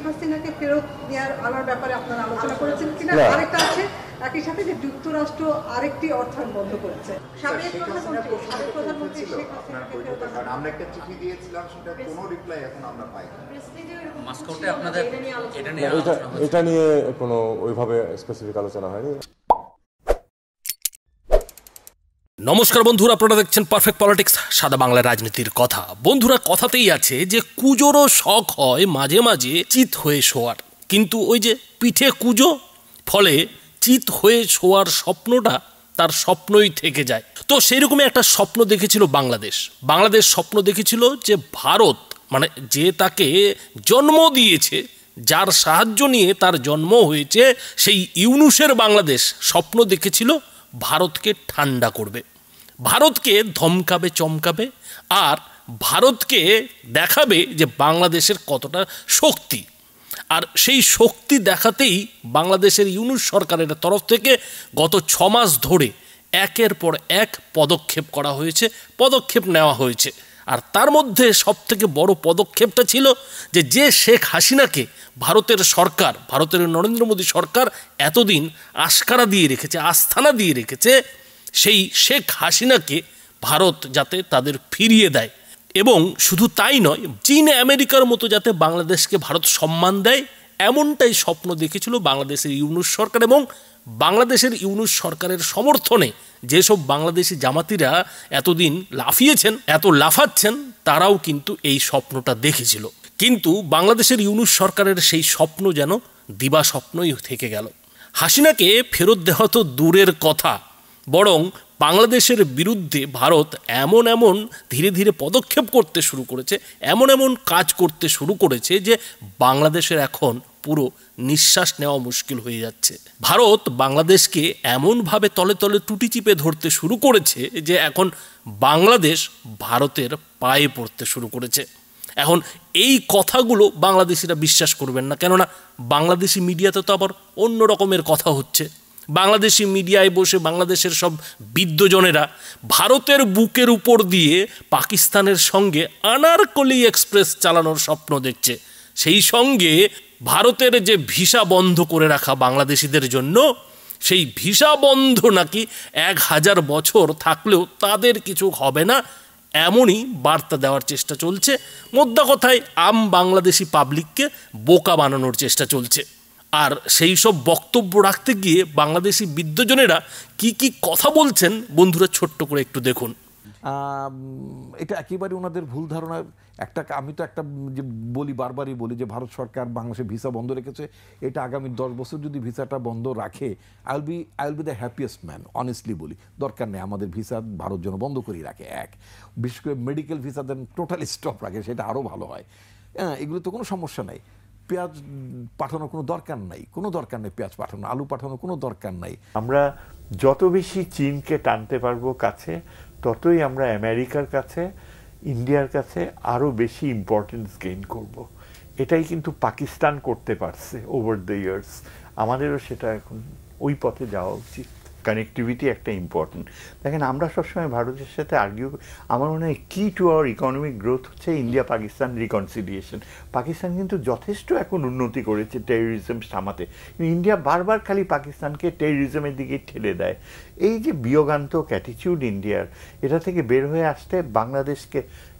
হাসিনাকে ফেরত নেওয়ার আনার ব্যাপারে আপনারা আলোচনা করেছেন কিনা? আরেকটা আছে একই সাথে যে যুক্তরাষ্ট্র আরেকটি অর্থায়ন বন্ধ করেছে। সাবেক প্রধানমন্ত্রী শেখ হাসিনাকে আমরা একটা চিঠি দিয়েছিলাম, সেটা কোনো রিপ্লাই এখন আমরা পাই না। মস্কোতে আপনাদের এটা নিয়ে কোনো ওইভাবে স্পেসিফিক আলোচনা হয়নি। নমস্কার বন্ধুরা, আপনারা দেখছেন পারফেক্ট পলিটিক্স, সাদা বাংলা রাজনীতির কথা। বন্ধুরা, কথাতেই আছে যে কুজোরও শখ হয় মাঝে মাঝে চিত হয়ে শোয়ার, কিন্তু ওই যে পিঠে কুজো, ফলে চিত হয়ে শোয়ার স্বপ্নটা তার স্বপ্নই থেকে যায়। তো সেই রকমই একটা স্বপ্ন দেখেছিল বাংলাদেশ স্বপ্ন দেখেছিল যে ভারত, মানে যে তাকে জন্ম দিয়েছে, যার সাহায্য নিয়ে তার জন্ম হয়েছে, সেই ইউনূসের বাংলাদেশ স্বপ্ন দেখেছিল ভারতকে ঠান্ডা করবে, ভারতকে ধমকাবে চমকাবে, আর ভারতকে দেখাবে যে বাংলাদেশের কতটা শক্তি। আর সেই শক্তি দেখাতেই বাংলাদেশের ইউনূস সরকারের তরফ থেকে গত 6 মাস ধরে একের পর এক পদক্ষেপ নেওয়া হয়েছে। আর তার মধ্যে সবথেকে বড় পদক্ষেপটা ছিল যে শেখ হাসিনাকে ভারতের নরেন্দ্র মোদী সরকার এতদিন আস্কারা দিয়ে রেখেছে, আস্থানা দিয়ে রেখেছে, সেই শেখ হাসিনাকে ভারত যাতে তাদের ফিরিয়ে দেয়। এবং শুধু তাই নয়, চীন আমেরিকার মতো যাতে বাংলাদেশকে ভারত সম্মান দেয়, এমনটাই স্বপ্ন দেখেছিল বাংলাদেশের ইউনূস সরকার। এবং বাংলাদেশের ইউনূস সরকারের সমর্থনে যেসব বাংলাদেশি জামাতিরা এতদিন লাফাচ্ছেন, তারাও কিন্তু এই স্বপ্নটা দেখেছিল। কিন্তু বাংলাদেশের ইউনূস সরকারের সেই স্বপ্ন যেন দিবা স্বপ্নই থেকে গেল। হাসিনাকে ফেরত দেওয়া তো দূরের কথা, বরং বাংলাদেশের বিরুদ্ধে ভারত এমন ধীরে ধীরে পদক্ষেপ করতে শুরু করেছে, এমন কাজ করতে শুরু করেছে যে বাংলাদেশের এখন পুরো নিঃশ্বাস নেওয়া মুশকিল হয়ে যাচ্ছে। ভারত বাংলাদেশকে এমনভাবে তলে তলে টুটি চিপে ধরতে শুরু করেছে যে এখন বাংলাদেশ ভারতের পায়ে পড়তে শুরু করেছে। এখন এই কথাগুলো বাংলাদেশিরা বিশ্বাস করবেন না, কেননা বাংলাদেশি মিডিয়াতে তো আবার অন্য রকমের কথা হচ্ছে। বাংলাদেশি মিডিয়ায় বসে বাংলাদেশের সব বিদ্বজনেরা ভারতের বুকের উপর দিয়ে পাকিস্তানের সঙ্গে আনারকলি এক্সপ্রেস চালানোর স্বপ্ন দেখছে। সেই সঙ্গে ভারতের যে ভিসা বন্ধ করে রাখা বাংলাদেশিদের জন্য, সেই ভিসা বন্ধ নাকি 1000 বছর থাকলেও তাদের কিছু হবে না, এমনই বার্তা দেওয়ার চেষ্টা চলছে। মোদ্দা কথায় বাংলাদেশি পাবলিককে বোকা বানানোর চেষ্টা চলছে। আর সেই সব বক্তব্য রাখতে গিয়ে বাংলাদেশি বিদ্বজনেরা কি কথা বলছেন, বন্ধুরা ছোট্ট করে একটু দেখুন। এটা একেবারে ওনাদের ভুল ধারণা। আমি তো যে বারবারই বলি যে ভারত সরকার বাংলাদেশে ভিসা বন্ধ রেখেছে, এটা আগামী 10 বছর যদি ভিসাটা বন্ধ রাখে, I will be the happiest man, honestly বলি। দরকার নেই আমাদের ভিসা ভারত যেন বন্ধ করে রাখে। বিশেষ করে মেডিকেল ভিসা দেন টোটালি স্টপ রাখে, সেটা আরও ভালো হয়। এগুলো তো কোনো সমস্যা নাই। পেঁয়াজ পাঠানোর কোনো দরকার নাই, পেঁয়াজ পাঠানো, আলু পাঠানোর কোনো দরকার নাই। আমরা যত বেশি চীনকে টানতে পারবো কাছে, ততই আমরা আমেরিকার কাছে, ইন্ডিয়ার কাছে আরও বেশি ইম্পর্টেন্স গেইন করব। এটাই কিন্তু পাকিস্তান করতে পারছে ওভার দ্য ইয়ার্স। আমাদেরও সেটা এখন ওই পথে যাওয়া উচিত। কানেক্টিভিটি একটা ইম্পর্টেন্ট। দেখেন, আমরা সবসময় ভারতের সাথে আমার মনে হয় কি টু আওয়ার ইকোনমিক গ্রোথ হচ্ছে ইন্ডিয়া পাকিস্তান রিকনসিলিয়েশন। পাকিস্তান কিন্তু যথেষ্ট এখন উন্নতি করেছে টেররিজম থামাতে, ইন্ডিয়া বারবার খালি পাকিস্তানকে টেররিজমের দিকে ঠেলে দেয়। এই যে বিয়োগান্তক অ্যাটিটিউড ইন্ডিয়ার, এটা থেকে বের হয়ে আসতে বাংলাদেশকে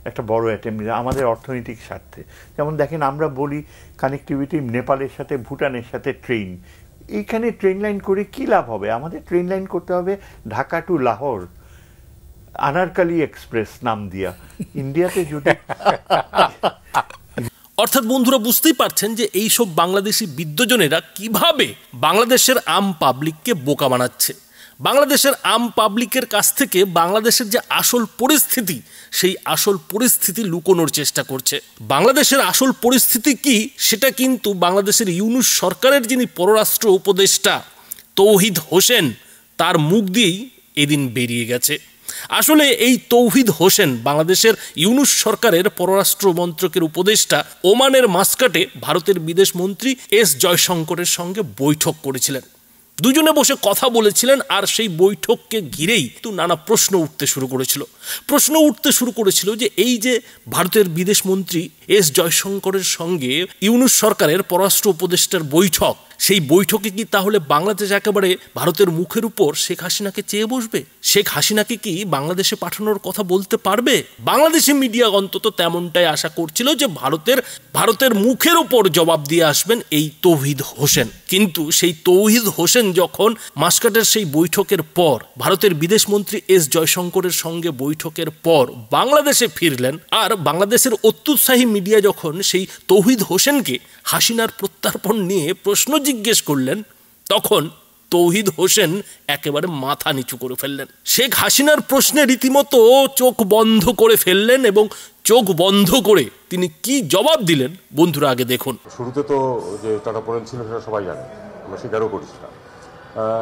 একটা বড় অ্যাটেম্প আমাদের অর্থনৈতিক স্বার্থে। যেমন দেখেন, আমরা বলি কানেক্টিভিটি নেপালের সাথে, ভুটানের সাথে ট্রেন। এইখানে ট্রেন লাইন করে কি লাভ হবে? আমাদের ট্রেন লাইন করতে হবে ঢাকা টু লাহোর, আনারকালি এক্সপ্রেস নাম দিয়া। ইন্ডিয়াতে যদি অর্থাৎ বন্ধুরা বুঝতেই পারছেন যে এইসব বাংলাদেশি বিদ্বজনেরা কিভাবে বাংলাদেশের পাবলিককে বোকা বানাচ্ছে। বাংলাদেশের পাবলিকের কাছ থেকে বাংলাদেশের যে আসল পরিস্থিতি, সেই আসল পরিস্থিতি লুকোনোর চেষ্টা করছে। বাংলাদেশের আসল পরিস্থিতি কি, সেটা কিন্তু বাংলাদেশের ইউনূস সরকারের যিনি পররাষ্ট্র উপদেষ্টা তৌহিদ হোসেন, তার মুখ দিয়েই এদিন বেরিয়ে গেছে। আসলে এই তৌহিদ হোসেন বাংলাদেশের ইউনূস সরকারের পররাষ্ট্র মন্ত্রকের উপদেষ্টা। ওমানের মাস্কাটে ভারতের বিদেশ মন্ত্রী এস জয়শঙ্করের সঙ্গে বৈঠক করেছিলেন, দুজনে বসে কথা বলেছিলেন। আর সেই বৈঠককে ঘিরেই তো নানা প্রশ্ন উঠতে শুরু করেছিল যে এই যে ভারতের বিদেশ মন্ত্রী এস জয়শঙ্করের সঙ্গে ইউনূস সরকারের পররাষ্ট্র উপদেষ্টার বৈঠক, সেই বৈঠকে কি তাহলে বাংলাদেশ একেবারে ভারতের মুখের উপর শেখ হাসিনাকে চেয়ে বসবে? শেখ হাসিনাকে কি বাংলাদেশে পাঠানোর কথা বলতে পারবে? বাংলাদেশি মিডিয়া অন্তত তেমনটাই আশা করছিল যে ভারতের মুখের উপর জবাব দিয়ে আসবেন এই তৌহিদ হোসেন। কিন্তু সেই তৌহিদ হোসেন যখন মাস্কাটের সেই বৈঠকের পর, ভারতের বিদেশমন্ত্রী এস জয়শঙ্করের সঙ্গে বৈঠকের পর বাংলাদেশে ফিরলেন, আর বাংলাদেশের অত্যুৎসাহী মিডিয়া যখন সেই তৌহিদ হোসেনকে হাসিনার প্রত্যার্পণ নিয়ে প্রশ্ন জিজ্ঞেস করলেন, তখন তৌহিদ হোসেন একেবারে মাথা নিচু করে ফেললেন। শেখ হাসিনার প্রশ্নে রীতিমতো চোখ বন্ধ করে ফেললেন এবং চোখ বন্ধ করে তিনি কি জবাব দিলেন বন্ধুরা আগে দেখুন। শুরুতে তো যে টানাপোড়েন ছিল সেটা সবাই জানে, আমরা স্বীকারও করেছি না।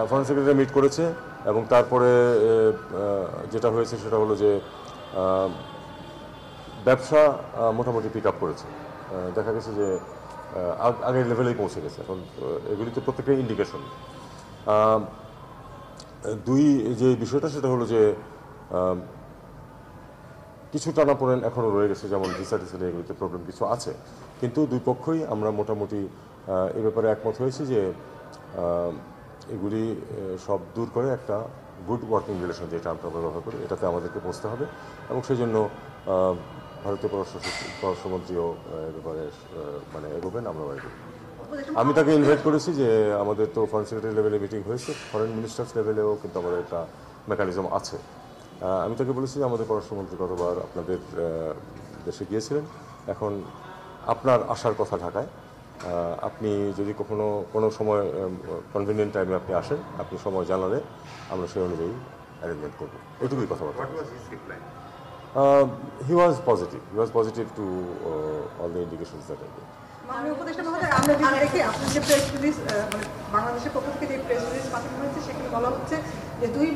ফরেন সেক্রেটারি মিট করেছে এবং তারপরে যেটা হয়েছে সেটা হলো যে ব্যবসা মোটামুটি পিক আপ করেছে। দেখা গেছে যে আগের লেভেলেই পৌঁছে গেছে। এখন এগুলি তো প্রত্যেকটাই ইন্ডিকেশন। দুই যে বিষয়টা সেটা হলো যে কিছু টানাপোড়েন এখনও রয়ে গেছে, যেমন ভিসা টিসা নিয়ে এগুলিতে প্রবলেম কিছু আছে, কিন্তু দুই পক্ষই আমরা মোটামুটি এ ব্যাপারে একমত হয়েছি যে এগুলি সব দূর করে একটা গুড ওয়ার্কিং রিলেশন, যে টার্মটা আমরা ব্যবহার করি, এটাতে আমাদেরকে পৌঁছতে হবে। এবং সেই জন্য ভারতীয় পররাষ্ট্রমন্ত্রীও এ ব্যাপারে মানে এগোবেন, আমরা এগোবেন। আমি তাকে ইনভাইট করেছি যে আমাদের তো ফরেন সেক্রেটারি লেভেলে মিটিং হয়েছে, ফরেন মিনিস্টার্স লেভেলেও কিন্তু আমাদের একটা মেকানিজম আছে। আমি তাকে বলেছি যে আমাদের পররাষ্ট্রমন্ত্রী গতবার আপনাদের দেশে গিয়েছিলেন, এখন আপনার আসার কথা ঢাকায়, আপনি যদি কোনো সময় কনভিনিয়েন্ট টাইমে আপনি আসেন, আপনি সময় জানালে আমরা সেই অনুযায়ী অ্যারেঞ্জমেন্ট করবো। এটুকুই কথাবার্তা। He was positive to all the indications that I gave. মাননীয় উপদেষ্টা মহোদয়, আমরা যদি দেখি আপনার যে প্রেস রিলিজ, মানে বাংলাদেশের পক্ষ থেকে যে প্রেস রিলিজ পাঠানো হয়েছে, সেখানে বলা হচ্ছে যে দুই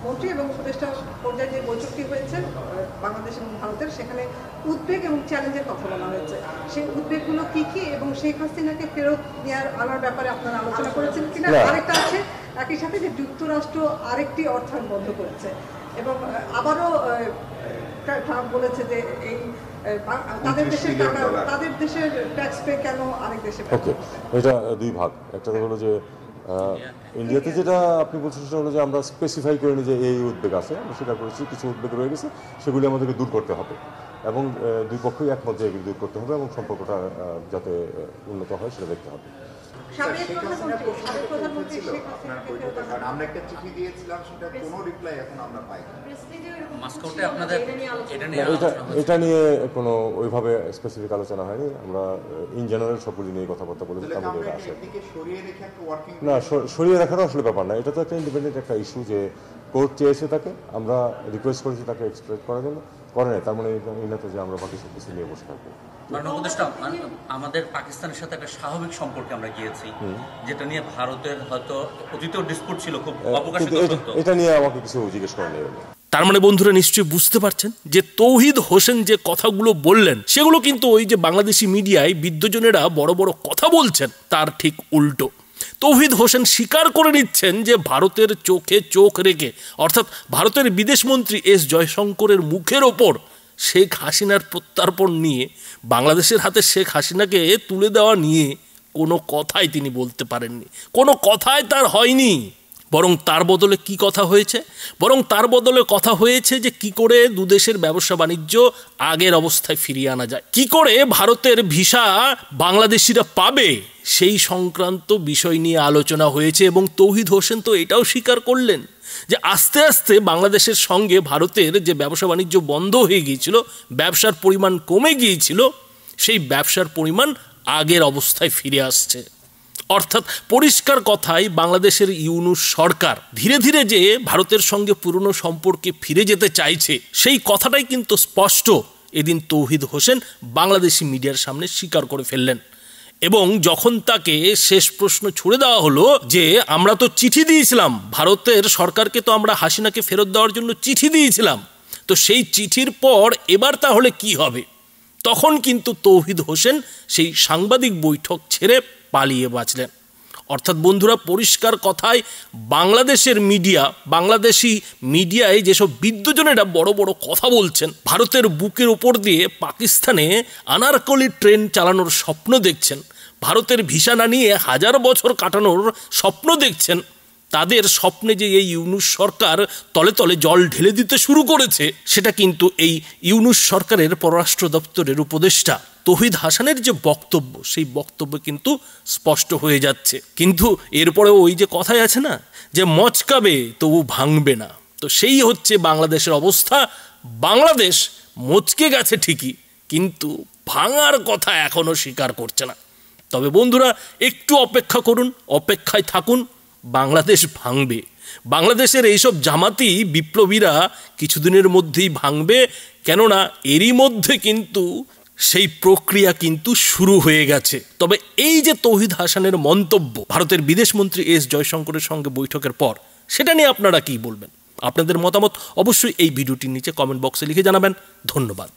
মন্ত্রী এবং উপদেষ্টা পর্যায়ে যে বৈঠকটি হয়েছে বাংলাদেশ এবং ভারতের, সেখানে উদ্বেগ এবং চ্যালেঞ্জের কথা বলা হয়েছে। সেই উদ্বেগগুলো কি কি এবং শেখ হাসিনাকে ফেরত আনার ব্যাপারে আপনারা আলোচনা করেছেন কিনা? আরেকটা আছে একই সাথে যে যুক্তরাষ্ট্র আরেকটি অর্থায়ন বন্ধ করেছে এবং আবারও ট্রাম্প বলেছে যে এই তাদের দেশের ট্যাক্স পে কেন আরেক দেশে। ওকে, এটা দুই ভাগ। একটা হলো যে ইন্ডিয়াতে যেটা আপনি বলছেন সেটা হলো যে আমরা স্পেসিফাই করিনি যে এই উদ্বেগ আছে, আমরা স্বীকার করেছি কিছু উদ্বেগ রয়ে গেছে, সেগুলি আমাদেরকে দূর করতে হবে এবং দুই পক্ষই একমত যে এগুলি দূর করতে হবে এবং সম্পর্কটা যাতে উন্নত হয় সেটা দেখতে হবে। আমরা একটা চিঠি দিয়েছিলাম, সেটা কোনো রিপ্লাই এখন আমরা পাই না। মাস্কোতে আপনাদের এটা নিয়ে কোনো ওইভাবে স্পেসিফিক আলোচনা হয়নি। আমরা ইন জেনারেল সবগুলি নিয়ে কথাবার্তা বলেছি। না, সরিয়ে রাখারও আসলে ব্যাপার না, এটা তো একটা ইন্ডিপেন্ডেন্ট একটা ইস্যু যে কোর্ট চেয়েছে তাকে, আমরা রিকোয়েস্ট করেছি তাকে এক্সপ্রেস করার জন্য, করে নাই তার মানে এই না তো যে আমরা বাকি সব কিছু নিয়ে বসে থাকবো। আমাদের পাকিস্তানের সাথে একটা স্বাভাবিক সম্পর্কে আমরা গিয়েছি, যেটা নিয়ে ভারতের হয়তো অতীতেও ডিসপুট ছিল, খুব অবকাশিত সত্য। এটা নিয়ে আমাকে কিছু জিজ্ঞেস করেন নাই। তার মানে বন্ধুরা নিশ্চয়ই বুঝতে পারছেন যে তৌহিদ হোসেন যে কথাগুলো বললেন সেগুলো কিন্তু ওই যে বাংলাদেশি মিডিয়ায় বিদ্বজনেরা বড় বড় কথা বলছেন তার ঠিক উল্টো। তৌহিদ হোসেন স্বীকার করে নিচ্ছেন যে ভারতের চোখে চোখ রেখে, অর্থাৎ ভারতের বিদেশমন্ত্রী এস জয়শঙ্করের মুখের ওপর শেখ হাসিনার প্রত্যার্পণ নিয়ে, বাংলাদেশের হাতে শেখ হাসিনাকে তুলে দেওয়া নিয়ে কোনো কথাই তিনি বলতে পারেননি, কোনো কথাই তার হয়নি। বরং তার বদলে কি কথা হয়েছে? বরং তার বদলে কথা হয়েছে যে কি করে দুদেশের ব্যবসা বাণিজ্য আগের অবস্থায় ফিরিয়ে আনা যায়, কি করে ভারতের ভিসা বাংলাদেশিরা পাবে, সেই সংক্রান্ত বিষয় নিয়ে আলোচনা হয়েছে। এবং তৌহিদ হোসেন তো এটাও স্বীকার করলেন যে আস্তে আস্তে বাংলাদেশের সঙ্গে ভারতের যে ব্যবসা বাণিজ্য বন্ধ হয়ে গিয়েছিল, ব্যবসার পরিমাণ কমে গিয়েছিল, সেই ব্যবসার পরিমাণ আগের অবস্থায় ফিরে আসছে। অর্থাৎ পরিষ্কার কথাই বাংলাদেশের ইউনূস সরকার ধীরে ধীরে যে ভারতের সঙ্গে পুরনো সম্পর্কে ফিরে যেতে চাইছে, সেই কথাটাই কিন্তু স্পষ্ট এদিন তৌহিদ হোসেন বাংলাদেশি মিডিয়ার সামনে স্বীকার করে ফেললেন। এবং যখন তাকে শেষ প্রশ্ন ছুড়ে দেওয়া হলো যে আমরা তো চিঠি দিয়েছিলাম ভারতের সরকারকে, তো আমরা হাসিনাকে ফেরত দেওয়ার জন্য চিঠি দিয়েছিলাম, তো সেই চিঠির পর এবার তাহলে কি হবে, তখন কিন্তু তৌহিদ হোসেন সেই সাংবাদিক বৈঠক ছেড়ে পালিয়ে বাঁচলেন। অর্থাৎ বন্ধুরা, পরিষ্কার কথায় বাংলাদেশের মিডিয়া, বাংলাদেশি মিডিয়ায় যেসব বিদ্বজনেরা বড় বড় কথা বলছেন, ভারতের বুকের ওপর দিয়ে পাকিস্তানে আনারকলি ট্রেন চালানোর স্বপ্ন দেখছেন, ভারতের ভিসা না নিয়ে 1000 বছর কাটানোর স্বপ্ন দেখছেন, তাদের স্বপ্নে যে এই ইউনূস সরকার তলে তলে জল ঢেলে দিতে শুরু করেছে, সেটা কিন্তু এই ইউনূস সরকারের পররাষ্ট্র দপ্তরের উপদেষ্টা তৌহিদ হাসানের যে বক্তব্য, সেই বক্তব্য কিন্তু স্পষ্ট হয়ে যাচ্ছে। কিন্তু এরপরেও ওই যে কথাই আছে না, যে মচকাবে তবু ভাঙবে না, তো সেই হচ্ছে বাংলাদেশের অবস্থা। বাংলাদেশ মচকে গেছে ঠিকই, কিন্তু ভাঙার কথা এখনো স্বীকার করছে না। তবে বন্ধুরা, একটু অপেক্ষা করুন, অপেক্ষায় থাকুন, বাংলাদেশ ভাঙবে। বাংলাদেশের এইসব জামাতি বিপ্লবীরা কিছুদিনের মধ্যেই ভাঙবে, কেননা এরই মধ্যে কিন্তু সেই প্রক্রিয়া কিন্তু শুরু হয়ে গেছে। তবে এই যে তৌহিদ হাসানের মন্তব্য ভারতের বিদেশমন্ত্রী এস জয়শঙ্করের সঙ্গে বৈঠকের পর, সেটা নিয়ে আপনারা কি বলবেন? আপনাদের মতামত অবশ্যই এই ভিডিওটির নিচে কমেন্ট বক্সে লিখে জানাবেন। ধন্যবাদ।